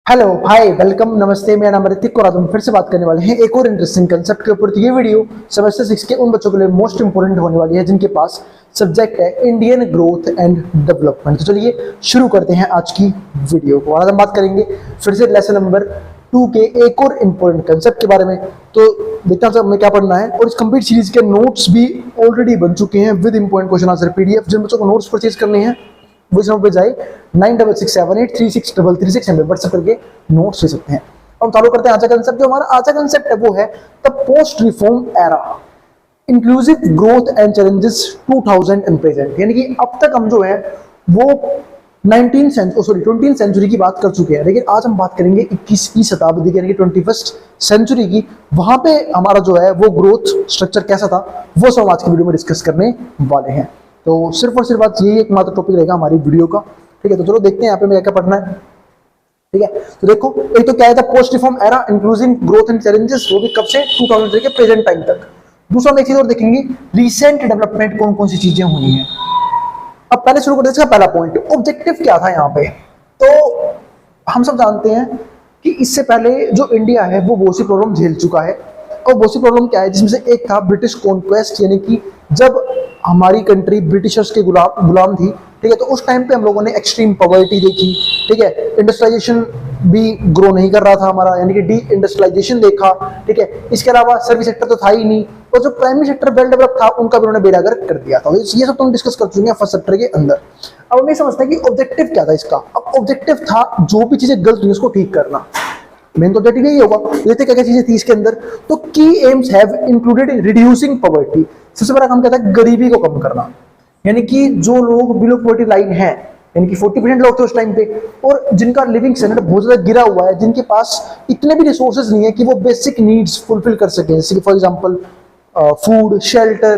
Hello hi welcome नमस्ते। मेरा नाम ऋतिक और आज हम फिर से बात करने वाले हैं एक और इंटरेस्टिंग कंसेप्ट के ऊपर। तो ये वीडियो सेमेस्टर 6 के उन बच्चों के लिए मोस्ट इंपोर्टेंट होने वाली है जिनके पास सब्जेक्ट है इंडियन ग्रोथ एंड डेवलपमेंट। तो चलिए शुरू करते हैं आज की वीडियो को। आज हम बात करेंगे फिर से लेसन नंबर 2 के एक और इंपॉर्टेंट कंसेप्ट के बारे में। तो देखते हैं हमें क्या पढ़ना है। और इस कंप्लीट सीरीज के नोट्स भी ऑलरेडी बन चुके हैं with important question answer PDF. जिन बच्चों को नोट्स परचेज करने हैं वो इस नंबर पे जाए 9667836336 में व्हाट्सएप करके नोट्स ले सकते हैं। अब चालू करते हैं आज का कंसेप्ट। जो हमारा आज का कंसेप्ट है वो है the post reform era, inclusive growth and challenges 2000 and present. यानी कि अब तक हम जो है वो 20th सेंचुरी की बात कर चुके हैं, लेकिन आज हम बात करेंगे 21वीं शताब्दी की यानी कि 21st सेंचुरी की। वहां पे हमारा जो है वो ग्रोथ स्ट्रक्चर कैसा था वो सब आज की वीडियो में डिस्कस करने वाले हैं। तो सिर्फ और सिर्फ बात यही एकमात्र टॉपिक रहेगा हमारी वीडियो का। ठीक है, तो चलो देखते हैं यहाँ पे मैं क्या पढ़ना है। ठीक है, तो देखो एक तो क्या है post reform era inclusive growth and challenges, वो भी कब से 2000 के प्रेजेंट टाइम तक। दूसरा हम एक चीज और देखेंगे, रिसेंट डेवलपमेंट कौन कौन सी चीजें हुई हैं। अब पहले शुरू करते हैं इसका पहला पॉइंट, ऑब्जेक्टिव क्या था यहाँ पे। तो हम सब जानते हैं कि इससे पहले जो इंडिया है वो बहुत सी प्रॉब्लम झेल चुका है। और बहुत सी प्रॉब्लम क्या है, जिसमें से एक था ब्रिटिश कॉन्क्वेस्ट, यानी कि जब हमारी कंट्री ब्रिटिशर्स के गुलाम थी। ठीक है, तो उस टाइम पे हम लोगों ने एक्सट्रीम पॉवर्टी देखी। ठीक है, इंडस्ट्रियलाइजेशन भी ग्रो नहीं कर रहा था हमारा, यानी कि डी इंडस्ट्रियलाइजेशन देखा। ठीक है, इसके अलावा सर्विस सेक्टर तो था ही नहीं, और जो प्राइमरी सेक्टर वेल डेवलप था उनका भी उन्होंने बेड़ा गर्क कर दिया था। ये सब तो हम डिस्कस कर चुके हैं फर्स्ट सेक्टर के अंदर। अब हमें समझते हैं कि ऑब्जेक्टिव क्या था इसका। अब ऑब्जेक्टिव था जो भी चीजें गलत हुई उसको ठीक करना। मेन तो ऑब्जेक्टिव यही होगा। देखते क्या क्या चीजें थी इसके अंदर। तो की AIIMS have included in reducing poverty. सबसे बड़ा काम क्या था, गरीबी को कम करना। यानी कि जो लोग बिलो पॉवर्टी लाइन है, यानी कि 40% लोग थे उस टाइम पे, और जिनका लिविंग स्टैंडर्ड बहुत ज्यादा गिरा हुआ है, जिनके पास इतने भी रिसोर्सेज नहीं है कि वो बेसिक नीड्स फुलफिल कर सके, जैसे कि फॉर एग्जांपल फूड, शेल्टर,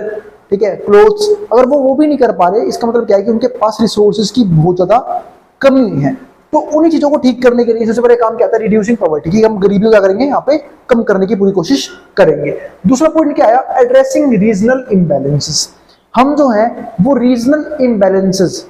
ठीक है, क्लोथ्स। अगर वो भी नहीं कर पा रहे, इसका मतलब क्या है कि उनके पास रिसोर्सेज की बहुत ज्यादा कमी है। तो उन्हीं चीजों को ठीक करने के लिए सबसे बड़ा काम क्या था, रिड्यूसिंग पॉवर्टी, कि हम गरीबी को क्या करेंगे यहाँ पे कम करने की पूरी कोशिश करेंगे। दूसरा पॉइंट क्या आया, एड्रेसिंग रीजनल इम्बैलेंसेस। हम जो है वो रीजनल इम्बैलेंसेस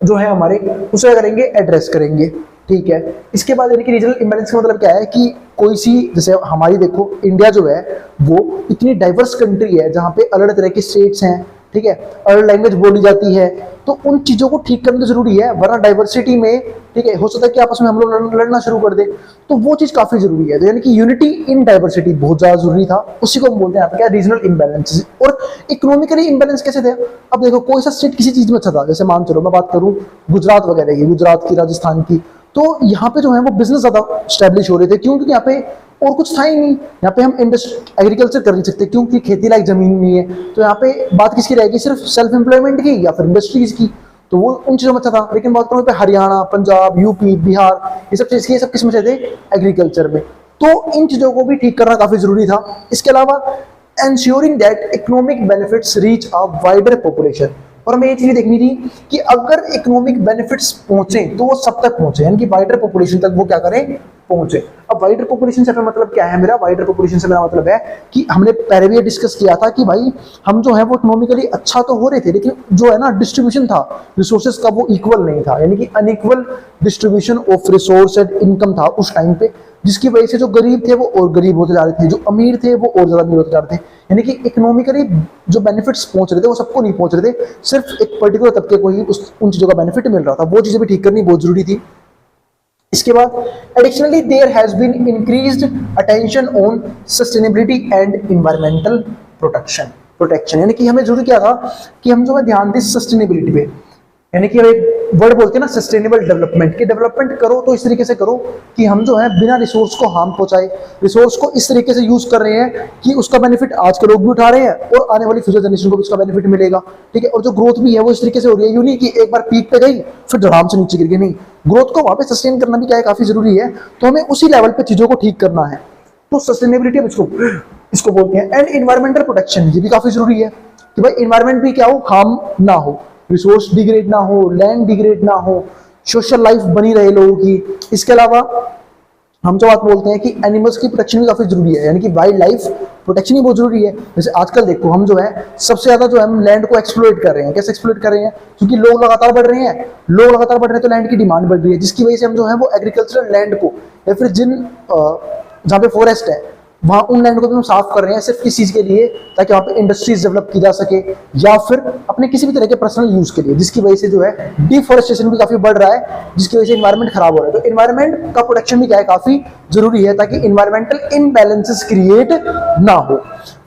जो है हमारे उसे करेंगे, एड्रेस करेंगे। ठीक है, इसके बाद यानी कि रीजनल इम्बैलेंस का मतलब क्या है कि कोई सी, जैसे हमारी देखो इंडिया जो है वो इतनी डाइवर्स कंट्री है जहां पे अलग तरह के स्टेट्स हैं। ठीक है, अलग लैंग्वेज बोली जाती है, तो उन चीजों को ठीक करना तो जरूरी है, वरना डाइवर्सिटी में ठीक है हो सकता है कि आपस में हम लोग लड़ना शुरू कर दे। तो वो चीज काफी जरूरी है। तो यानी कि यूनिटी इन डाइवर्सिटी बहुत ज्यादा जरूरी था, उसी को हम बोलते हैं यहाँ पे क्या, रीजनल इम्बैलेंस। और इकोनॉमिकली इम्बैलेंस कैसे थे। अब देखो कोई सा स्टेट किसी चीज में अच्छा था, जैसे मान चलो मैं बात करूं गुजरात वगैरह की, गुजरात की, राजस्थान की, तो यहाँ पे जो है वो बिजनेस ज्यादा स्टैब्लिश हो रहे थे। क्यों, क्योंकि यहाँ पे और कुछ था ही नहीं। यहाँ पे हम एग्रीकल्चर कर नहीं सकते क्योंकि खेती लायक जमीन नहीं है। तो यहाँ पे बात किसकी रहेगी, सिर्फ सेल्फ एम्प्लॉयमेंट की या फिर इंडस्ट्रीज की। तो वो उन चीजों में अच्छा था। लेकिन बात करूँ हरियाणा, पंजाब, यूपी, बिहार, ये सब किस में से थे, एग्रीकल्चर में। तो इन चीजों को भी ठीक करना काफी जरूरी था। इसके अलावा ensuring that economic benefits reach a wider population। और हमें ये चीज देखनी थी कि अगर इकोनॉमिक बेनिफिट्स पहुंचे तो वो सब तक पहुंचे, यानी कि वाइडर पॉपुलेशन तक वो क्या करें, पहुंचे। अब वाइडर पॉपुलेशन से मतलब क्या है मेरा, वाइडर पॉपुलेशन से मेरा मतलब है कि हमने पहले भी डिस्कस किया था कि भाई हम जो है वो इकोनॉमिकली अच्छा तो हो रहे थे, लेकिन जो है ना डिस्ट्रीब्यूशन था रिसोर्सेज का वो इक्वल नहीं था, यानी कि unequal distribution of resource and income था उस टाइम पे, जिसकी वजह से जो गरीब थे वो और गरीब होते जा रहे थे, जो अमीर थे वो और ज्यादा अमीर होते जा रहे थे। यानी कि इकोनॉमिकली जो बेनिफिट्स पहुंच रहे थे वो सबको नहीं पहुंच रहे थे, सिर्फ एक पर्टिकुलर तबके को ही उन चीजों का बेनिफिट मिल रहा था। वो चीजें भी ठीक करनी बहुत जरूरी थी। इसके बाद additionally there has been increased attention on sustainability and environmental protection. यानी कि हमें जरूरी क्या था कि हम जो है ध्यान दें सस्टेनेबिलिटी पे, यानी कि एक वर्ड बोलते हैं ना सस्टेनेबल डेवलपमेंट, की डेवलपमेंट करो तो इस तरीके से करो कि हम जो है बिना रिसोर्स को हार्म पहुंचाए, रिसोर्स को इस तरीके से यूज कर रहे हैं कि उसका बेनिफिट आज के लोग भी उठा रहे हैं और आने वाली फ्यूचर जनरेशन को भी उसका बेनिफिट मिलेगा। ठीक है, और जो ग्रोथ भी है वो इस तरीके से हो रही है, यूं नहीं कि एक बार पीक पे गई फिर धड़ाम से नीचे गिर गई, नहीं, ग्रोथ को वहां पे सस्टेन करना भी क्या है, काफी जरूरी है। तो हमें उसी लेवल पे चीजों को ठीक करना है। तो सस्टेनेबिलिटी इसको बोलते हैं। एंड एनवायरमेंटल प्रोटेक्शन, ये भी काफी जरूरी है कि भाई एनवायरमेंट भी क्या हो, हार्म ना हो, रिसोर्स डिग्रेड ना हो, लैंड डिग्रेड ना हो, सोशल लाइफ बनी रहे लोगों की। इसके अलावा हम जो बात बोलते हैं कि एनिमल्स की प्रोटेक्शन भी काफी जरूरी है, यानी कि वाइल्ड लाइफ प्रोटेक्शन ही बहुत जरूरी है। जैसे आजकल देखो हम जो है सबसे ज्यादा जो है हम लैंड को एक्सप्लॉइट कर रहे हैं। कैसे एक्सप्लॉइट कर रहे हैं? क्योंकि लोग लगातार बढ़ रहे हैं, लोग लगातार बढ़ रहे हैं तो लैंड की डिमांड बढ़ रही है, जिसकी वजह से हम जो है वो एग्रीकल्चरल लैंड को या फिर जहाँ पे फॉरेस्ट है वहां उन लैंड को भी हम साफ कर रहे हैं सिर्फ किस चीज के लिए, ताकि वहां पे इंडस्ट्रीज डेवलप की जा सके या फिर अपने किसी भी तरह के पर्सनल यूज के लिए, जिसकी वजह से जो है डिफॉरेस्टेशन भी काफी बढ़ रहा है, जिसकी वजह से इन्वायरमेंट खराब हो रहा है। तो इन्वायरमेंट का प्रोटेक्शन भी क्या है, काफी जरूरी है, ताकि इन्वायरमेंटल इनबैलेंसेस क्रिएट ना हो।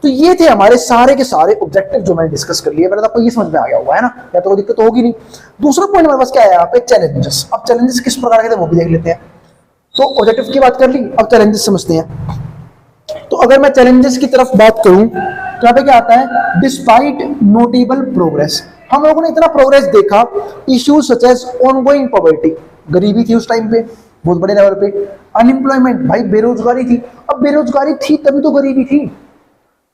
तो ये थे हमारे सारे के सारे ऑब्जेक्टिव जो मैंने डिस्कस कर लिए। पहले तो आपको ये समझ में आ गया होगा, है ना, या तो कोई दिक्कत तो होगी नहीं। दूसरा पॉइंट हमारे पास क्या है यहाँ पे, चैलेंजेस। अब चैलेंजेस किस प्रकार के थे वो भी देख लेते हैं। तो ऑब्जेक्टिव की बात कर ली, अब चैलेंजेस समझते हैं। तो अगर मैं चैलेंजेस की तरफ बात करूं तो यहाँ पे क्या आता है, डिस्पाइट नोटेबल प्रोग्रेस। हम लोगों ने इतना प्रोग्रेस देखा, issues such as ongoing poverty, गरीबी थी उस टाइम पे बहुत बड़े लेवल पे, अनएम्प्लॉयमेंट, भाई बेरोजगारी थी। अब बेरोजगारी थी तभी तो गरीबी थी,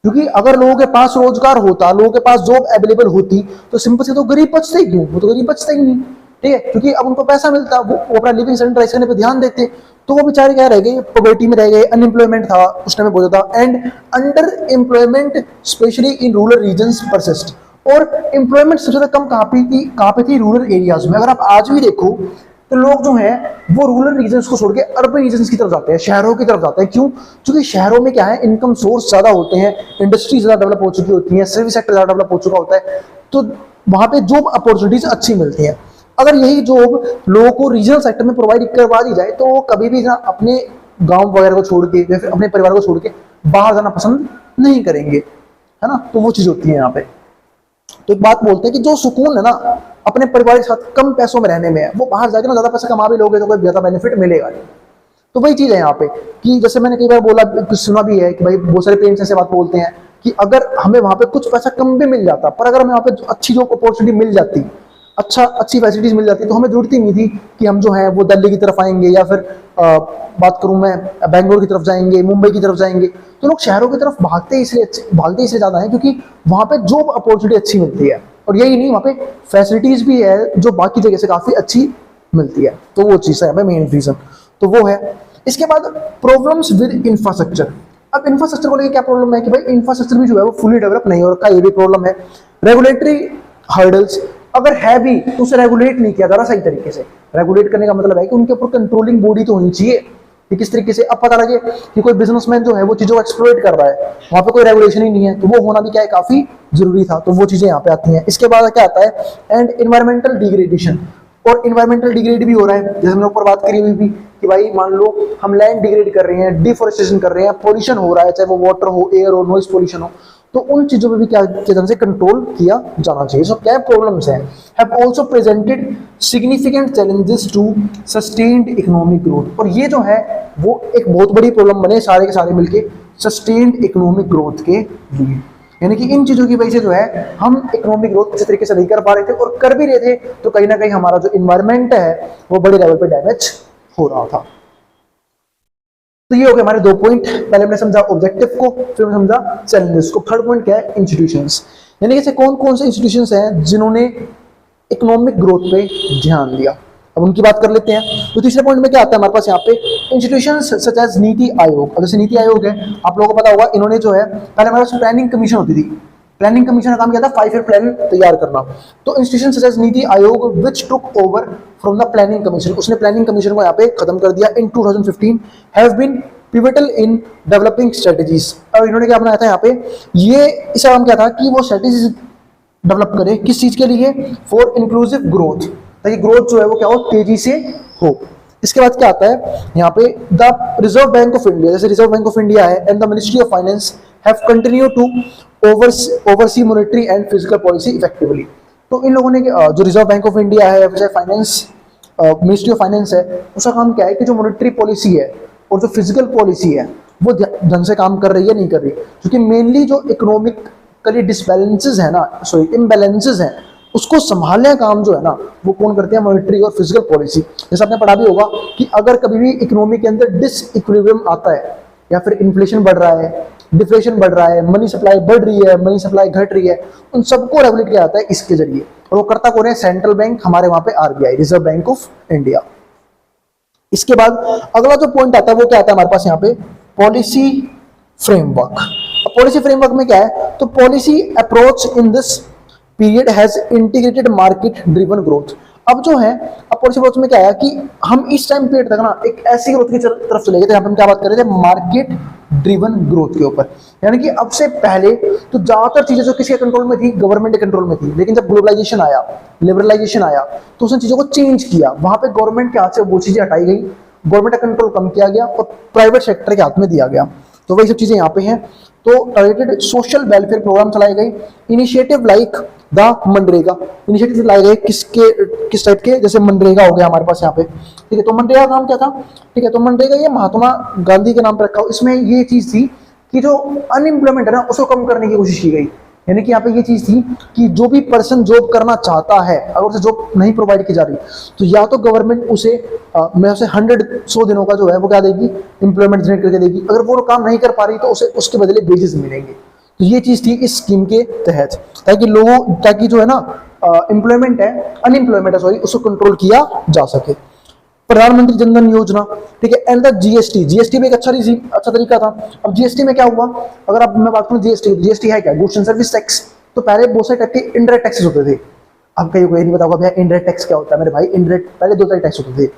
क्योंकि अगर लोगों के पास रोजगार होता, लोगों के पास जॉब अवेलेबल होती तो सिंपल से तो गरीब बचते ही क्यों, वो तो गरीब बचते ही नहीं, ठीक है, क्योंकि अब उनको पैसा मिलता, वो अपना लिविंग स्टैंडर्ड राइज करने पे ध्यान देते, तो वो बेचारे क्या रह गए, पॉवर्टी में रह गए, अनएम्प्लॉयमेंट था उस टाइम में बहुत ज्यादा, and under employment specially in rural regions persist. और एम्प्लॉयमेंट सबसे ज्यादा कम कहाँ पे थी, रूरल एरियाज में। अगर आप आज भी देखो तो लोग जो हैं वो रूरल रीजन्स को छोड़ के अर्बन रीजन्स की तरफ जाते हैं, शहरों की तरफ जाते हैं। क्यों? क्योंकि शहरों में क्या है, इनकम सोर्स ज्यादा होते हैं, इंडस्ट्री ज्यादा डेवलप हो चुकी होती है, सर्विस सेक्टर ज्यादा डेवलप हो चुका होता है, तो वहां पे जॉब अपॉर्चुनिटीज अच्छी मिलती हैं। अगर यही जॉब लोगों को रीजनल सेक्टर में प्रोवाइड करवा दी जाए तो वो कभी भी अपने गांव वगैरह को छोड़ के या फिर अपने परिवार को छोड़ के बाहर जाना पसंद नहीं करेंगे, है ना। तो वो चीज होती है यहाँ पे। तो एक बात बोलते हैं कि जो सुकून है ना अपने परिवार के साथ कम पैसों में रहने में है, वो बाहर जाके ना ज्यादा पैसा कमा भी लोगे तो कोई ज्यादा बेनिफिट मिलेगा नहीं। तो वही चीज है यहाँ पे कि जैसे मैंने कई बार बोला, कुछ सुना भी है कि भाई बहुत सारे पेरेंट्स ऐसे बात बोलते हैं कि अगर हमें वहां पे कुछ पैसा कम भी मिल जाता, पर अगर हमें वहां पे अच्छी जो अपॉर्चुनिटी मिल जाती, अच्छी फैसिलिटीज मिल जाती, तो हमें जरूरत ही नहीं थी कि हम जो है वो दिल्ली की तरफ आएंगे या फिर बात करूं मैं बेंगलोर की तरफ जाएंगे, मुंबई की तरफ जाएंगे। तो लोग शहरों की तरफ भागते इसलिए ज्यादा है क्योंकि वहां पे जॉब अपॉर्चुनिटी अच्छी मिलती है, और यही नहीं वहां पे फैसिलिटीज भी है जो बाकी जगह से काफी अच्छी मिलती है। तो वो चीज है मेन रीजन, तो वो है। इसके बाद प्रॉब्लम्स विद इंफ्रास्ट्रक्चर। अब इंफ्रास्ट्रक्चर को लेकर क्या प्रॉब्लम है कि भाई इंफ्रास्ट्रक्चर भी जो है वो फुली डेवलप नहीं हो रखा, ये भी प्रॉब्लम है। रेगुलेटरी हर्डल्स, अगर है भी तो उसे रेगुलेट नहीं किया जा रहा सही तरीके से। रेगुलेट करने का मतलब है कि उनके ऊपर कंट्रोलिंग बॉडी तो होनी चाहिए कि किस तरीके से अब पता लगे कि कोई बिजनेसमैन जो है वो चीजों को एक्सप्लॉइट कर रहा है, वहां पे कोई रेगुलेशन ही नहीं है, तो वो होना भी क्या है, काफी जरूरी था। तो वो चीजें यहाँ पे आती हैं। इसके बाद क्या आता है, एंड इन्वायरमेंटल डिग्रेडेशन। और इन्वायरमेंटल डिग्रेड भी हो रहा है, जैसे हमने ऊपर बात करी हुई भी कि भाई मान लो हम लैंड डिग्रेड कर रहे हैं, डिफोरेस्टेशन कर रहे हैं, पॉल्यूशन हो रहा है, चाहे वो वाटर हो, एयर हो, नॉइज पॉल्यूशन हो, तो उन चीजों पे भी क्या जाने से कंट्रोल किया जाना चाहिए। सो क्या प्रॉब्लम्स हैं, have also presented significant challenges to sustained economic growth. और ये जो है वो एक बहुत बड़ी प्रॉब्लम बने सारे के सारे मिलके सस्टेन्ड इकोनॉमिक ग्रोथ के लिए। यानी कि इन चीजों की वजह से जो है हम इकोनॉमिक ग्रोथ अच्छे तरीके से नहीं कर पा रहे थे, और कर भी रहे थे तो कहीं ना कहीं हमारा जो इन्वायरमेंट है वो बड़े लेवल पे डैमेज हो रहा था। तो ये हो गए हमारे 2 पॉइंट। पहले हमने समझा ऑब्जेक्टिव को, फिर हमने समझा चैलेंजेस को। थर्ड पॉइंट क्या है, इंस्टीट्यूशंस। यानी कि कौन कौन से इंस्टीट्यूशंस हैं जिन्होंने इकोनॉमिक ग्रोथ पे ध्यान दिया, अब उनकी बात कर लेते हैं। तो तीसरे पॉइंट में क्या आता है हमारे पास यहाँ पे, इंस्टीट्यूशंस सच एज नीति आयोग। अब जैसे नीति आयोग है, आप लोगों को पता होगा, इन्होंने जो है पहले हमारे पास प्लानिंग कमीशन होती थी, प्लानिंग कमीशन का काम क्या था, 5 ईयर प्लान तैयार करना। तो institution such as NITI Aayog which took over from the planning commission, उसने प्लानिंग कमीशन को यहाँ पे खत्म कर दिया in 2015, have been pivotal in developing strategies. और इन्होंने क्या बनाया था यहाँ पे, ये इसका काम क्या था कि वो स्ट्रेटजीज डेवलप करे, किस चीज के लिए, फॉर इंक्लूसिव ग्रोथ, ताकि ग्रोथ जो है वो क्या हो, तेजी से हो। इसके बाद क्या आता है यहाँ पे, the Reserve Bank of India, जैसे रिजर्व बैंक ऑफ इंडिया है, and the ministry of finance have continue to oversee monetary and physical policy effectively. तो इन लोगों ने जो रिजर्व बैंक ऑफ इंडिया है, फाइनेंस मिनिस्ट्री ऑफ फाइनेंस है, उसका काम क्या है कि जो मॉनेटरी पॉलिसी है और जो फिजिकल पॉलिसी है वो ढंग से काम कर रही है नहीं कर रही, क्योंकि मेनली जो इकोनॉमिकली डिसबैलेंसेस है ना, सॉरी इम्बैलेंसेस हैं, उसको संभालने का काम जो है ना वो कौन करते हैं, मॉनेटरी और फिजिकल पॉलिसी। जैसे आपने पढ़ा भी होगा कि अगर कभी भी इकोनॉमी के अंदर डिसइक्विलिब्रियम आता है, या फिर इन्फ्लेशन बढ़ रहा है, डिफ्लेशन बढ़ रहा है, मनी सप्लाई बढ़ रही है, मनी सप्लाई घट रही है, उन सबको रेगुलेट किया जाता है इसके जरिए। और वो करता कौन है, सेंट्रल बैंक, हमारे वहां पे RBI, reserve Bank of India. इसके बाद अगला जो पॉइंट आता है वो क्या आता है हमारे पास यहाँ पे, पॉलिसी फ्रेमवर्क। अब पॉलिसी फ्रेमवर्क में क्या है, तो policy approach in this period has integrated market driven growth. अब जो है, अब पॉलिसी अप्रोच में क्या है कि हम इस टाइम पीरियड तक ना एक ऐसी ग्रोथ की तरफ चले गए थे, यहाँ पे हम क्या बात कर रहे थे, मार्केट ड्रिवन ग्रोथ के ऊपर। यानी कि अब से पहले तो ज्यादातर चीजें जो किसी कंट्रोल में थी, गवर्नमेंट के कंट्रोल में थी, लेकिन जब ग्लोबलाइजेशन आया, लिबरलाइजेशन आया, तो उसने चीजों को चेंज किया। वहां पे गवर्नमेंट के हाथ से वो चीजें हटाई गई, गवर्नमेंट का कंट्रोल कम किया गया और प्राइवेट सेक्टर के हाथ में दिया गया। तो वही सब चीजें यहाँ पे हैं। तो टारगेटेड सोशल वेलफेयर प्रोग्राम चलाए गए, initiative like the MNREGA, initiative लाए गए किस टाइप के, जैसे मनरेगा हो गया हमारे पास यहाँ पे, ठीक है। तो मनरेगा का नाम क्या था, ठीक है, तो मनरेगा ये महात्मा गांधी के नाम पर रखा हो। इसमें ये चीज थी कि जो अनएम्प्लॉयमेंट है ना उसको कम करने की कोशिश की गई। यानी कि यहाँ पे ये चीज थी कि जो भी पर्सन जॉब करना चाहता है, अगर उसे जॉब नहीं प्रोवाइड की जा रही, तो या तो गवर्नमेंट उसे मैं उसे 100 दिनों का जो है वो क्या देगी, एम्प्लॉयमेंट जनरेट करके देगी। अगर वो काम नहीं कर पा रही तो उसे उसके बदले वेजेस मिलेंगे। तो ये चीज थी इस स्कीम के तहत, ताकि जो है ना एम्प्लॉयमेंट है, अनएम्प्लॉयमेंट है सॉरी, उसको कंट्रोल किया जा सके। प्रधानमंत्री जनधन योजना, ठीक है, एंड द जीएसटी भी एक अच्छा तरीका था। अब जीएसटी में क्या हुआ, अगर अब मैं बात करूं जीएसटी है क्या, गुड्स एंड सर्विस टैक्स। तो पहले बहुत सारे टाइप के इनडायरेक्ट टैक्सेस होते थे। अब कहीं नहीं बताऊंगा भैया इनडायरेक्ट टैक्स क्या होता है मेरे भाई। इनडायरेक्ट पहले दो तरह टैक्स होते थे,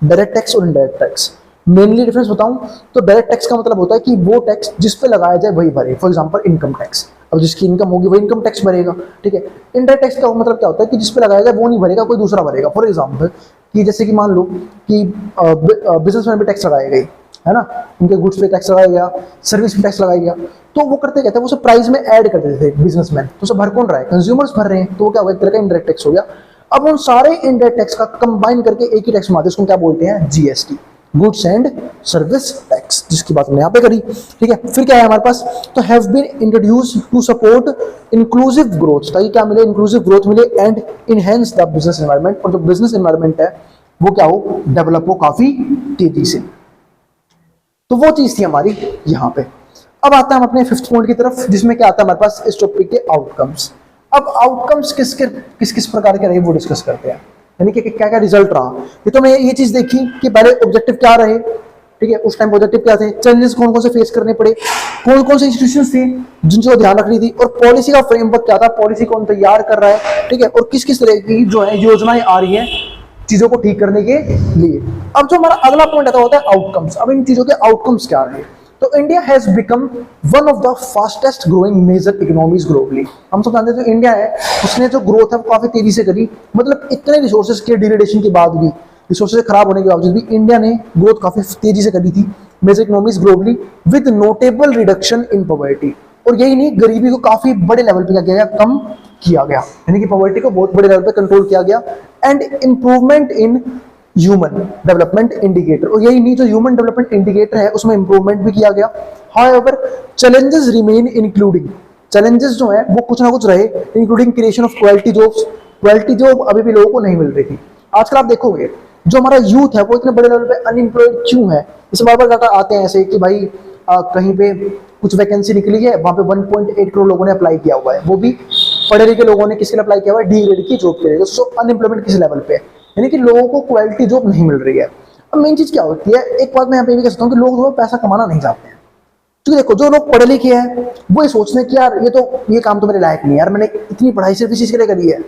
डायरेक्ट टैक्स और इनडायरेक्ट टैक्स। मेनली डिफरेंस बताऊं तो डायरेक्ट टैक्स का मतलब होता है कि वो टैक्स जिस पे लगाया जाए वही भरे। फॉर एग्जांपल इनकम टैक्स, अब जिसकी इनकम होगी वही इनकम टैक्स भरेगा, ठीक है। इनडायरेक्ट टैक्स का मतलब क्या होता है कि जिस पे लगाया जाए वो नहीं भरेगा, कोई दूसरा भरेगा। फॉर एग्जांपल कि जैसे कि मान लो कि बिजनेसमैन पे टैक्स लगाया गई है ना, उनके गुड्स पे टैक्स लगाया गया, सर्विस पे टैक्स लगाया गया, तो वो करते कहते हैं वो प्राइस में ऐड कर देते थे बिजनेसमैन। तो उसे भर कौन रहा है, कंज्यूमर्स भर रहे हैं। तो वो क्या होगा, एक तरह का इनडायरेक्ट टैक्स हो गया। अब उन सारे इनडायरेक्ट टैक्स का कंबाइन करके एक ही टैक्स में आते हैं, उसको क्या बोलते हैं, GST, goods and service tax, जिसकी बात हमने यहाँ पे करी, ठीक है। फिर क्या है हमारे पास, तो have been introduce to support inclusive growth, ताकि क्या मिले, इंक्लूसिव ग्रोथ मिले, and enhance the business environment, और जो बिजनेस एनवायरनमेंट है वो क्या हो, डेवलप हो काफी तेजी से। तो वो चीज थी हमारी यहाँ पे। अब आता है हम अपने 5th पॉइंट की तरफ, जिसमें क्या आता है हमारे पास इस टॉपिक के आउटकम्स। अब आउटकम्स किस प्रकार के रहे वो डिस्कस करते हैं, यानी कि क्या क्या रिजल्ट रहा। ये तो मैं ये चीज देखी कि पहले ऑब्जेक्टिव क्या रहे, ठीक है, उस टाइम ऑब्जेक्टिव क्या थे, चैलेंजेस कौन कौन से फेस करने पड़े, कौन कौन से इंस्टीट्यूशंस थे जिनको ध्यान रखनी थी, और पॉलिसी का फ्रेमवर्क क्या था, पॉलिसी कौन तैयार कर रहा है, ठीक है, और किस किस तरह की जो है योजनाएं आ रही हैं चीजों को ठीक करने के लिए। अब जो हमारा अगला पॉइंट आता होता है आउटकम्स। अब इन चीजों के आउटकम्स क्या रहे, तो India has become one of the fastest growing major economies globally. हम सब जानते हैं जो इंडिया है उसने जो ग्रोथ है वो काफी तेजी से करी, मतलब इतने रिसोर्सेज के डिग्रेडेशन के बाद भी, रिसोर्सेज खराब होने के बावजूद भी इंडिया ने ग्रोथ काफी तेजी से करी थी, major economies globally, with notable reduction in poverty. और यही नहीं, गरीबी को काफी बड़े लेवल पे क्या किया गया, कम किया गया, यानी कि पॉवर्टी को बहुत बड़े लेवल पे कंट्रोल किया गया, and improvement in human development indicator. और यही नहीं, जो ह्यूमन डेवलपमेंट इंडिकेटर है उसमें इंप्रूवमेंट भी किया गया। However challenges remain, including challenges जो है वो कुछ ना कुछ रहे, including creation of quality jobs. Quality job अभी भी लोगों को नहीं मिल रही थी। आजकल आप देखोगे जो हमारा यूथ है वो इतने बड़े लेवल पे अनएम्प्लॉयड क्यों है, इस बार डाटा आते हैं ऐसे कि भाई कहीं पे कुछ वैकेंसी निकली है, वहां पे 1.8 करोड़ लोगों ने अप्लाई किया हुआ है, वो भी पढ़े लिखे लोगों ने किसके लिए अप्लाई किया हुआ है, डी ग्रेड की जॉब के लिए। तो अनएम्प्लॉयमेंट किस लेवल पे है, यानी कि लोगों को क्वालिटी जॉब नहीं मिल रही है। अब मेन चीज क्या होती है, एक बात मैं यहाँ पे भी कह सकता हूँ कि लोग जो पैसा कमाना नहीं चाहते हैं। क्योंकि देखो जो लोग पढ़े लिखे हैं वो ये सोचते हैं कि यार ये काम तो मेरे लायक नहीं है, यार मैंने इतनी पढ़ाई सिर्फ इस चीज के लिए करी है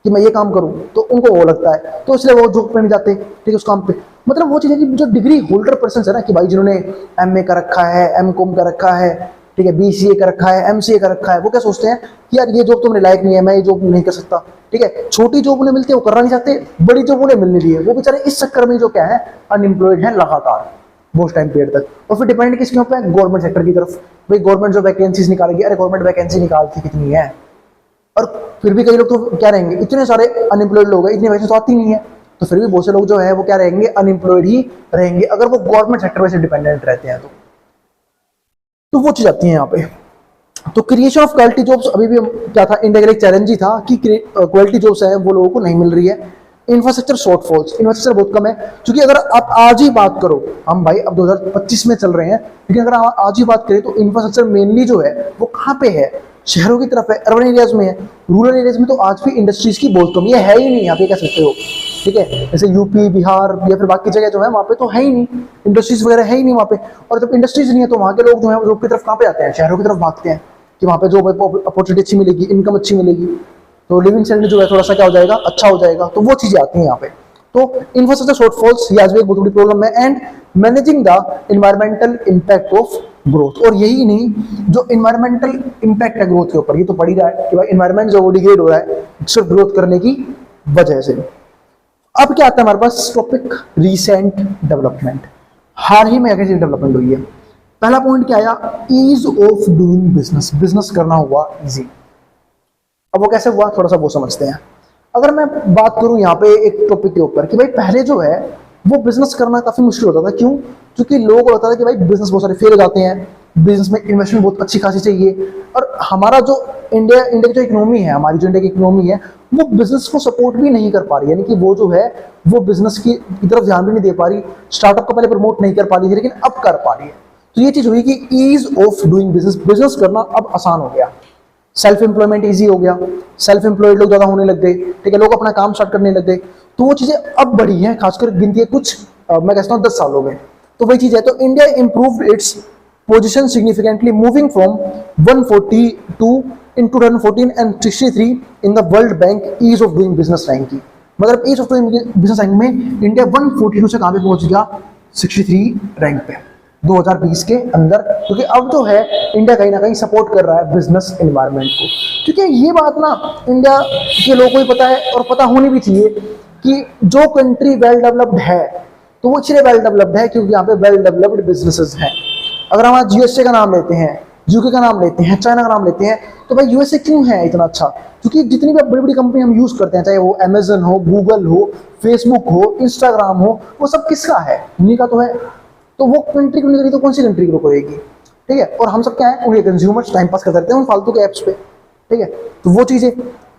कि मैं ये काम करूं, तो उनको वो लगता है, तो इसलिए वो जॉब पे नहीं जाते, ठीक है, उस काम पे। मतलब वो चीज है कि जो डिग्री होल्डर पर्सन है ना, कि भाई जिन्होंने एमए कर रखा है, एमकॉम कर रखा है, ठीक है, बीसीए कर रखा है, एमसीए कर रखा है, वो क्या सोचते हैं कि यार ये जॉब तो मेरे लायक नहीं है, मैं ये जॉब नहीं कर सकता, ठीक है। छोटी जॉब उन्हें मिलती है वो करना नहीं चाहते, बड़ी जॉब उन्हें मिलने दी है, वो बेचारे इस चक्कर में जो क्या है अनएम्प्लॉयड है लगातार बहुत टाइम पीरियड तक। और फिर डिपेंड किसके ऊपर है, गवर्नमेंट सेक्टर की तरफ। भाई गवर्नमेंट जो वैकेंसीज निकालेगी, अरे गवर्नमेंट वैकेंसी निकालती कितनी है, और फिर भी कई लोग तो क्या रहेंगे, इतने सारे अनएम्प्लॉयड लोग हैं, इतनी वैकेंसी तो आती नहीं है, तो फिर भी बहुत से लोग जो है वो क्या रहेंगे, अनएम्प्लॉयड ही रहेंगे अगर वो गवर्नमेंट सेक्टर में से डिपेंडेंट रहते हैं। तो वो चीज आती है यहाँ पे। तो क्रिएशन ऑफ क्वालिटी जॉब्स अभी भी क्या था, इंडिया का एक चैलेंज ही था कि क्वालिटी जॉब्स है वो लोगों को नहीं मिल रही है। इंफ्रास्ट्रक्चर शॉर्टफॉल्स, इंफ्रास्ट्रक्चर बहुत कम है, क्योंकि अगर आप आज ही बात करो, हम भाई अब 2025 में चल रहे हैं, लेकिन अगर आप आज ही बात करें तो इंफ्रास्ट्रक्चर मेनली जो है वो कहाँ पे है, शहरों की तरफ है, अर्बन एरियाज में है। रूरल एरियाज में तो आज भी इंडस्ट्रीज की बहुत कमी है ही नहीं, यहाँ पे कह सकते हो। ठीक है, जैसे यूपी, बिहार या फिर बाकी जगह जो है वहाँ पे तो है ही नहीं, इंडस्ट्रीज वगैरह है ही नहीं वहाँ पे। और जब इंडस्ट्रीज नहीं है तो वहाँ के लोग जो है जॉब की तरफ कहाँ पे आते हैं, शहरों की तरफ भागते हैं कि वहाँ पे जॉब अपॉर्चुनिटी अच्छी मिलेगी, इनकम अच्छी मिलेगी, तो लिविंग स्टैंडर्ड जो है थोड़ा सा क्या हो जाएगा, अच्छा हो जाएगा। तो वो चीजें आती हैं यहाँ पे। तो इंफ्रास्ट्रक्चर शॉर्टफॉल्स ये आज भी एक बहुत बड़ी प्रॉब्लम है। And managing the environmental impact of growth. और यही नहीं, जो इन्वायरमेंटल इम्पैक्ट है ग्रोथ के ऊपर, ये तो पड़ ही रहा है कि भाई इन्वायरमेंट जो वो डिग्रेड हो रहा है सिर्फ ग्रोथ करने की वजह से। अब क्या आता है हमारे पास टॉपिक, रीसेंट डेवलपमेंट। हाल ही में कैसी डेवलपमेंट हुई है। पहला पॉइंट क्या आया, ease of doing business, business करना हुआ इजी। अब वो कैसे हुआ, थोड़ा सा वो समझते हैं। अगर मैं बात करूं यहाँ पे एक टॉपिक के ऊपर कि भाई पहले जो है वो बिजनेस करना काफी मुश्किल होता था। क्यों? क्योंकि लोगों को लगता था कि भाई बिजनेस बहुत सारे फेल हो जाते हैं, बिजनेस में इन्वेस्टमेंट बहुत अच्छी खासी चाहिए। और हमारा जो इंडिया की जो इकोनॉमी है, हमारी जो इंडिया की इकोनॉमी है, वो बिजनेस को सपोर्ट भी नहीं कर पा रही, यानी कि वो जो है वो बिजनेस की तरफ ध्यान भी नहीं दे पा रही, स्टार्टअप को पहले प्रमोट नहीं कर पा रही थी, लेकिन अब कर पा रही है। तो ये चीज हुई कि ease of doing business, business करना अब आसान हो गया। सेल्फ एम्प्लॉयमेंट इजी हो गया, सेल्फ एम्प्लॉयड लोग ज्यादा होने लग गए। ठीक है, लोग अपना काम स्टार्ट करने लग गए। तो वो चीजें अब बढ़ी हैं, खासकर गिनती है कुछ मैं कहता हूँ 10 सालों में। तो वही चीज है। तो India improved its position significantly, moving from 142 in 2014 and 63 in the world bank ease of doing business rank की। मतलब ease of doing business rank में इंडिया 142 से कहां पे पहुंच गया, 63 रैंक पे 2020 के अंदर। क्योंकि अब जो है इंडिया कहीं ना कहीं सपोर्ट कर रहा है बिजनेस एनवायरनमेंट को। क्योंकि ये बात ना इंडिया के लोगों को ही पता है, और पता होनी भी चाहिए कि जो कंट्री वेल डेवलप्ड है तो वो इसलिए वेल डेवलप्ड है क्योंकि यहाँ पे वेल डेवलप्ड बिजनेसेस हैं। अगर हम आज यूएसए का नाम लेते हैं, यूके का नाम लेते हैं, चाइना का नाम लेते हैं, तो भाई यूएसए क्यों है इतना अच्छा? क्योंकि जितनी भी बड़ी बड़ी कंपनी हम यूज करते हैं, चाहे वो अमेजन हो, गूगल हो, फेसबुक हो, इंस्टाग्राम हो, वो सब किसका है? उन्हीं का तो है। तो वो कंट्री ग्रो नहीं करेगी तो कौन सी कंट्री ग्रो करेगी? ठीक है, और हम सब क्या है, उन्हें कंज्यूमर्स टाइम पास करते हैं उन फालतू के ऐप्स पे। ठीक है, तो वो चीजें,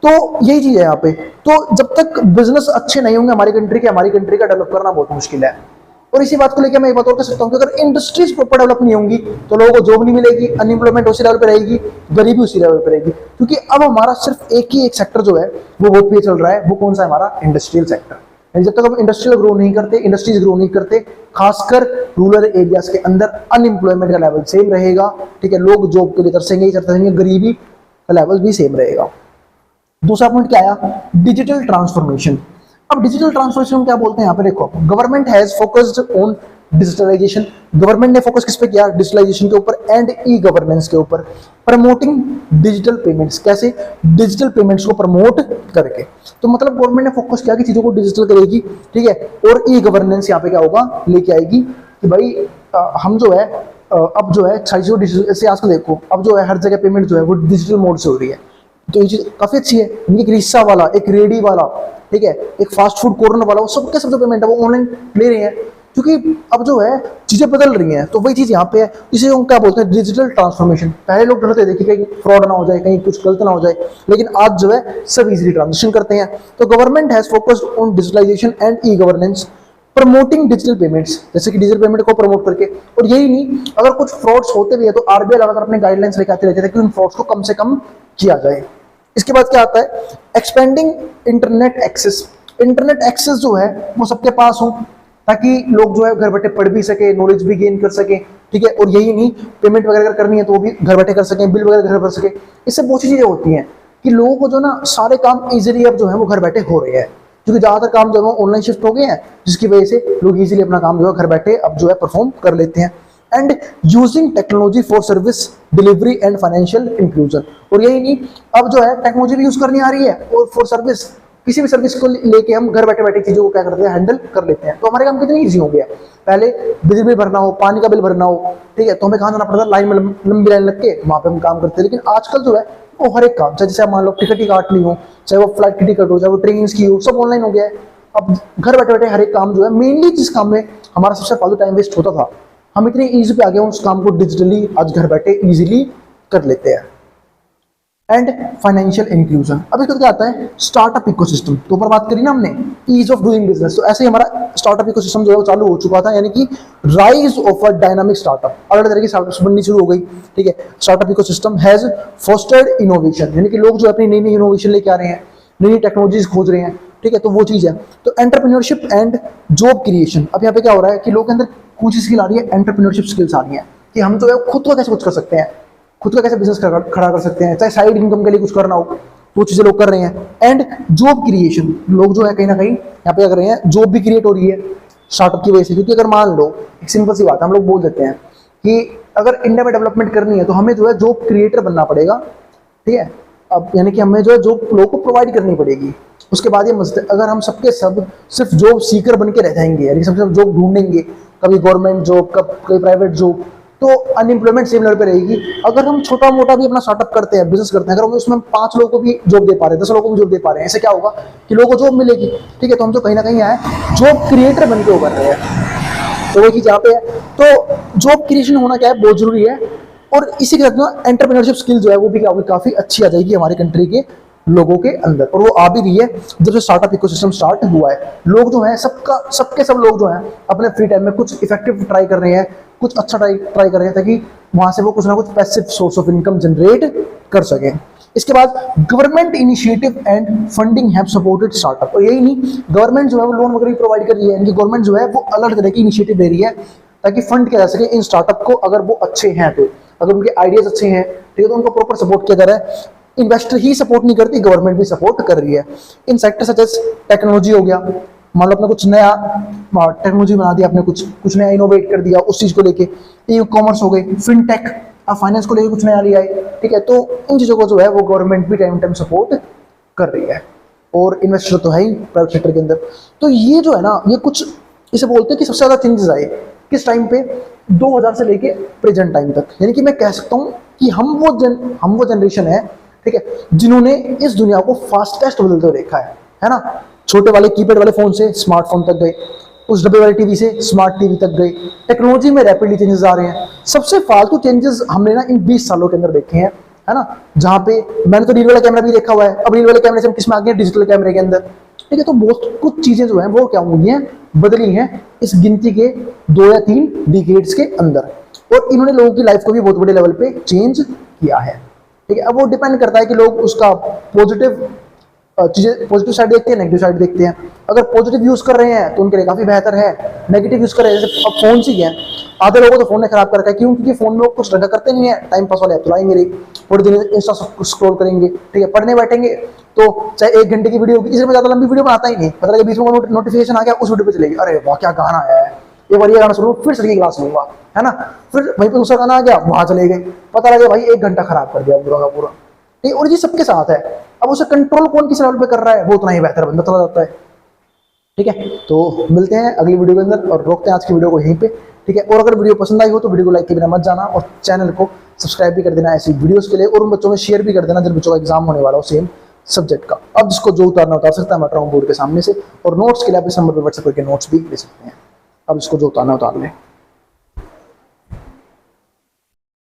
तो यही चीज है यहाँ पे। तो जब तक बिजनेस अच्छे नहीं होंगे हमारी कंट्री का डेवलप करना बहुत मुश्किल है। और इसी बात को लेकर मैं एक बात और कह सकता हूँ कि अगर इंडस्ट्रीज प्रॉपर डेवलप नहीं होंगी तो लोगों को जॉब नहीं मिलेगी, अनएम्प्लॉयमेंट उसी लेवल पे रहेगी, गरीबी उसी लेवल पे रहेगी। क्योंकि अब हमारा सिर्फ एक सेक्टर जो है वो बहुत पे चल रहा है, वो कौन सा है? हमारा इंडस्ट्रियल सेक्टर। जब तक हम इंडस्ट्रियल ग्रो नहीं करते, इंडस्ट्रीज ग्रो नहीं करते, खासकर रूरल एरियाज के अंदर अनएम्प्लॉयमेंट का लेवल सेम रहेगा। ठीक है, लोग जॉब के लिए तरसेंगे, गरीबी का लेवल भी सेम रहेगा। दूसरा पॉइंट क्या आया, डिजिटल ट्रांसफॉर्मेशन। अब डिजिटल ट्रांसफॉर्मेशन क्या बोलते हैं यहाँ पे, देखो, government has focused on digitalization. Government ने फोकस किस पे किया? डिजिटलाइजेशन के ऊपर एंड ई गवर्नेंस के ऊपर। प्रमोटिंग डिजिटल पेमेंट्स, कैसे? डिजिटल पेमेंट्स को प्रमोट करके। तो मतलब गवर्नमेंट ने फोकस किया कि चीजों को डिजिटल करेगी। ठीक है, और ई गवर्नेंस यहाँ पे क्या होगा, लेके आएगी कि भाई हम जो है अब जो है सारी चीजों डिजिटल, ऐसे आजकल देखो अब जो है हर जगह पेमेंट जो है वो डिजिटल मोड से हो रही है। तो ये चीज काफी अच्छी है। एक रिक्शा वाला, एक रेडी वाला, ठीक है, एक फास्ट फूड कॉर्नर वाला, वो सबके सब जो पेमेंट है वो ऑनलाइन ले रहे हैं, क्योंकि अब जो है चीजें बदल रही हैं। तो वही चीज यहाँ पे है, इसे हम क्या बोलते हैं, डिजिटल ट्रांसफॉर्मेशन। पहले लोग डरते थे कि कहीं फ्रॉड ना हो जाए, कहीं कुछ गलत ना हो जाए, लेकिन आज जो है सब इजीली ट्रांजेक्शन करते हैं। तो government has focused on digitalization and e governance, promoting digital payments, जैसे कि डिजिटल पेमेंट को प्रमोट करके। और यही नहीं, अगर कुछ फ्रॉड्स होते भी है तो आरबीआई लगातार अपने गाइडलाइंस लेके आते रहते थे कि उन फ्रॉड्स को कम से कम किया जाए। इसके बाद क्या आता है, expanding internet access. Internet access जो है वो सबके पास हो, ताकि लोग जो है घर बैठे पढ़ भी सके, नॉलेज भी गेन कर सके। ठीक है, और यही नहीं, पेमेंट वगैरह करनी है तो वो भी घर बैठे कर सके, बिल वगैरह घर भर सके। इससे बहुत सी चीजें होती हैं कि लोगों को जो ना सारे काम इजीली अब जो है वो घर बैठे हो रहे हैं, क्योंकि ज्यादातर काम जो है ऑनलाइन शिफ्ट हो गए हैं, जिसकी वजह से लोग इजीली अपना काम जो है घर बैठे अब जो है परफॉर्म कर लेते हैं। And using technology for service delivery and financial inclusion. और यही नहीं, अब जो है टेक्नोलॉजी भी यूज करनी आ रही है, और फॉर सर्विस, किसी भी सर्विस को लेके हम घर बैठे बैठे चीजों को क्या करते हैं, हैंडल कर लेते हैं। तो हमारे काम कितनी ईजी हो गया। पहले बिजली बिल भरना हो, पानी का बिल भरना हो, ठीक है, तो हमें कहाँ जाना पड़ता, लाइन में लंबी लाइन लग के वहां पे हम काम करते हैं। लेकिन आजकल जो है वो हर एक काम, चाहे जैसे मान लो टिकट ही काट ली हो, चाहे वो फ्लाइट की टिकट हो, चाहे वो ट्रेन की हो, सब ऑनलाइन हो गया है। अब घर बैठे बैठे हर एक काम जो है, मेनली जिस काम में हमारा सबसे फालतू टाइम वेस्ट होता था, हम इतने ईजी पे आ गए उस काम को डिजिटली आज घर बैठे इजीली कर लेते हैं। And financial inclusion. अब इसके क्या आता है, स्टार्टअप इकोसिस्टम। तो ऊपर बात करी ना हमने ईज ऑफ डूइंग बिजनेस, तो ऐसे ही हमारा स्टार्टअप इकोसिस्टम जो है वो चालू हो चुका था, यानी कि rise of a dynamic startup, अलग अलग तरह की स्टार्टअप्स बननी शुरू हो गई। ठीक है, startup ecosystem has fostered innovation, यानी कि लोग जो अपनी नई नई इनोवेशन लेके आ रहे हैं, नई नई टेक्नोलॉजीज खोज रहे हैं। ठीक है, तो वो चीज़ है। तो एंटरप्रेन्योरशिप एंड जॉब क्रिएशन, अब यहाँ पे क्या हो रहा है कि लोगों के अंदर कौन सी स्किल आ रही है, एंटरप्रेन्योरशिप स्किल्स आ रही हैं कि हम जो है खुद को कैसे कुछ कर सकते हैं, खुद का कैसे बिजनेस खड़ा कर सकते हैं, चाहे साइड इनकम के लिए कुछ करना हो, वो चीज़ें लोग कर रहे हैं। एंड जॉब क्रिएशन, लोग जो है कहीं ना कहीं यहाँ पे क्या कर रहे हैं, जॉब भी क्रिएट हो रही है स्टार्टअप की वजह से। क्योंकि अगर मान लो एक सिंपल सी बात हम लोग बोल देते हैं कि अगर इंडिया में डेवलपमेंट करनी है तो हमें जो है जॉब क्रिएटर बनना पड़ेगा। ठीक है, अब यानी कि हमें जो है जॉब लोगों को प्रोवाइड करनी पड़ेगी। उसके बाद ये मसले, अगर हम सबके सब सिर्फ जॉब सीकर बन के रह जाएंगे, यानी सबसे सब जॉब ढूंढेंगे, कभी गवर्नमेंट जॉब, कभी प्राइवेट जॉब, तो अनएम्प्लॉयमेंट सेम लेवल पे रहेगी। अगर हम छोटा मोटा भी अपना स्टार्टअप करते हैं, बिजनेस करते हैं, अगर हम उसमें 5 लोगों को भी जॉब दे पा रहे हैं, 10 लोगों को भी जॉब दे पा रहे हैं, ऐसे क्या होगा कि लोगों को जॉब मिलेगी। ठीक है, तो हम तो कहीं ना कहीं आए जॉब क्रिएटर बन के उभर रहे हैं। तो वो चीज़ यहाँ पे है। तो जॉब क्रिएशन होना क्या है, बहुत जरूरी है। और इसी के साथ ना एंटरप्रेन्योरशिप स्किल जो है वो भी क्या होगी, काफ़ी अच्छी आ जाएगी हमारे कंट्री के लोगों के अंदर। और वो आ भी रही है जब से स्टार्टअप इकोसिस्टम स्टार्ट हुआ है। लोग जो हैं सबके सब लोग जो हैं अपने फ्री टाइम में कुछ इफेक्टिव ट्राई कर रहे हैं, कुछ अच्छा ट्राई कर रहे हैं, ताकि वहां से वो कुछ ना कुछ passive source of income generate कर सकें। इसके बाद government initiative and funding have supported startup. और यही नहीं, गवर्नमेंट जो है वो लोन वगैरह प्रोवाइड कर रही है, इनकी गवर्नमेंट जो है वो अलग तरह की इनिशिएटिव दे रही है ताकि फंड किया जा सके इन स्टार्टअप को। अगर वो अच्छे हैं तो, अगर उनके आइडियाज अच्छे हैं, ठीक है, तो उनको प्रॉपर सपोर्ट किया जा रहा है। इन्वेस्टर ही सपोर्ट नहीं करती, गवर्नमेंट भी सपोर्ट कर रही है। In sector such as technology हो गया, मान लो आपने कुछ नया टेक्नोलॉजी बना दिया, आपने कुछ नया इनोवेट कर दिया उस चीज को लेके, ई कॉमर्स हो गई, फिनटेक, आप फाइनेंस को लेके कुछ नया लिया है। ठीक है, तो इन चीजों को जो है वो गवर्नमेंट भी टाइम टाइम सपोर्ट कर रही है। और इन्वेस्टर तो है ही प्राइवेट सेक्टर के अंदर। तो ये जो है ना, ये कुछ इसे बोलते हैं कि सबसे ज्यादा चेंजेस आए किस टाइम पे, 2000 से लेके प्रेजेंट टाइम तक। यानी कि मैं कह सकता हूँ कि हम वो जनरेशन है, ठीक है, जिन्होंने इस दुनिया को फास्टेस्ट बदलते हुए देखा है ना। छोटे वाले कीपैड वाले फोन से स्मार्टफोन तक गए, उस डब्बे वाले टीवी से स्मार्ट टीवी तक गए। टेक्नोलॉजी में रैपिडली चेंजेस आ रहे हैं। सबसे फालतू चेंजेस हमने ना इन 20 सालों के अंदर देखे हैं, है ना। जहां पे मैंने तो रील वाला कैमरा भी देखा हुआ है, अब रील वाले कैमरे से हम किस में आ गए, डिजिटल कैमरे के अंदर। ठीक है, तो बहुत कुछ चीजें जो है वो क्या हुई हैं, बदली हैं इस गिनती के 2 या 3 डिकेड्स के अंदर। और इन्होंने लोगों की लाइफ को भी बहुत बड़े लेवल पे चेंज किया है। ठीक है, अब वो डिपेंड करता है कि लोग उसका पॉजिटिव पॉजिटिव साइड देखते हैं, नेगेटिव साइड देखते हैं। अगर पॉजिटिव यूज कर रहे हैं तो उनके लिए काफी बेहतर है। नेगेटिव यूज कर रहे हैं, जैसे अब फोन से ही है, आधे लोगों को तो फोन ने खराब कर रखा है। क्यों? क्योंकि फोन में वो कुछ ढंगा करते नहीं है, टाइम पास वाले ऐप चलाएंगे नहीं, थोड़ी देर इंस्टा स्क्रॉल करेंगे। ठीक है, पढ़ने बैठेंगे तो चाहे 1 घंटे की वीडियो होगी, इसमें ज्यादा लंबी वीडियो बनाता ही नहीं, पता लगे बीच में नोटिफिकेशन आ गया, उस वीडियो पे चलेगी, अरे वाह क्या गाना आया है, एक बार ये गाना सुनो, फिर सर की क्लास लूंगा, है ना। फिर वहीं पे दूसरा गाना आ गया, वहां चले गए, पता लगे भाई 1 घंटा खराब कर दिया पूरा का पूरा। ठीक है, और ये सबके साथ है। अब उसे कंट्रोल कौन किस लेवल पे कर रहा है, वो उतना ही बेहतर बंदा चला जाता है। ठीक है, तो मिलते हैं अगली वीडियो के अंदर और रोकते हैं आज की वीडियो को यहीं पे। ठीक है, और अगर वीडियो पसंद आई हो तो वीडियो को लाइक के बिना मत जाना और चैनल को सब्सक्राइब भी कर देना ऐसी वीडियोस के लिए, और उन बच्चों में शेयर भी कर देना जिन बच्चों का एग्जाम होने वाला हो सेम सब्जेक्ट का। अब जिसको जो उतारना उतार सकता है, मैं बोर्ड के सामने से, और नोट्स के लिए आप इस नंबर पर व्हाट्सएप करके नोट्स भी ले सकते हैं। अब इसको जो उतारना उतार लें।